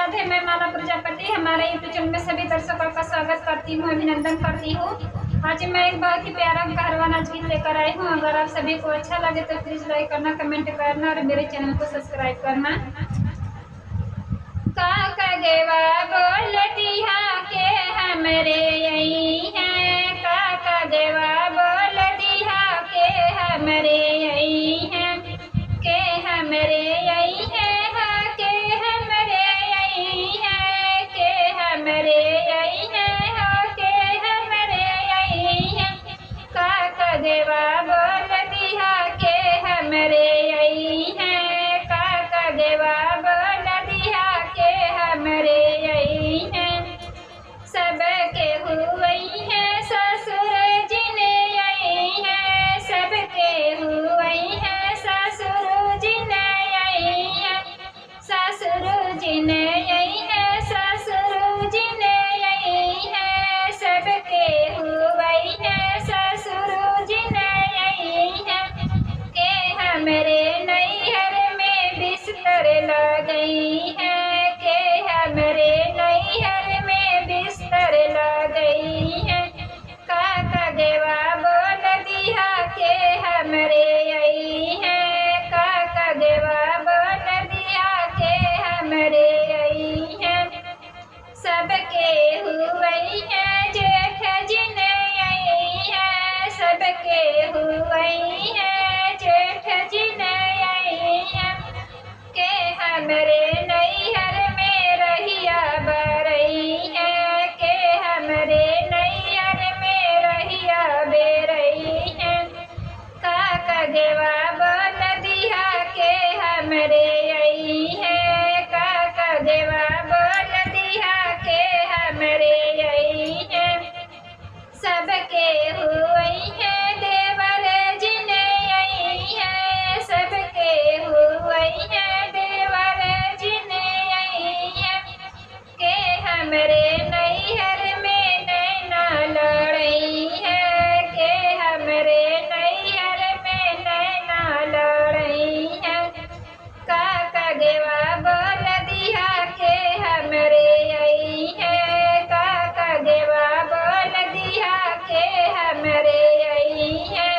राधे। मैं माला प्रजापति हमारे YouTube channel में सभी दर्शकों का स्वागत करती हूँ, अभिनंदन करती हूँ। आज मैं एक बहुत ही प्यारा कारवां नाच गीत लेकर आई हूँ। अगर आप सभी को अच्छा लगे तो प्लीज लाइक करना, कमेंट करना और मेरे चैनल को सब्सक्राइब करना। काका गेवा बोल दिया के हमरे यही है, काका गेवा बोल दिया के हमरे यही है, के हमरे यही है, के हमरे यही है, के हमरे यही है, के हमरे यही है। काका गेवा बोल दिया के हमरे यही है, काका गेवा बोल दिया के हमरे यही है। सबके हुई है ससुर जी ने यही है, सबके हुई है ससुर जी ने यही है, ससुर जी ने यही है, ससुर जी ने यही है। सबके हुई है ससुर जी ने यही है, के हमरे नैहर में बिस्तर लगई है, के हमरे नैहर में बिस्तर लगई है। काका गेवा बोल दिया के हमरे यही है, काका गेवा बोल दिया के हमरे यही है। सबके हुई है जेठ जी ने यही है, सबके हुई है जेठ जी ने यही है, के हमरे नैहर में रहिया बरई है, के हमरे नैहर में रहिया बेरई है। काका गेवा बोल दिया के हमरे यही है, काका गेवा बोल दिया के हमरे यही है। सबके हुई है देवर जी ने यही है, सबके हुई है देवर जी ने यही है, के हमरे नैहर में नैना लड़ई है, के हमरे नैहर में नैना लड़ई है। काका गेवा बोल दिया के हमरे यही है, काका गेवा बोल दिया के हमरे यही है।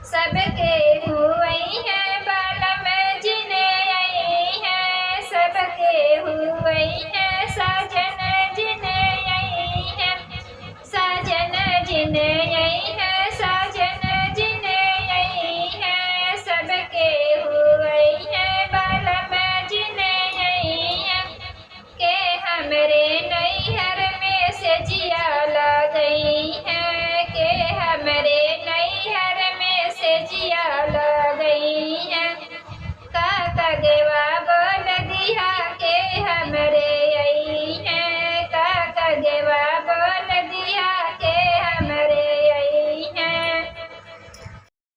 सबके हुई है बालम जी ने यही है, सबके हुई है साजन जी ने यही है, साजन जी ने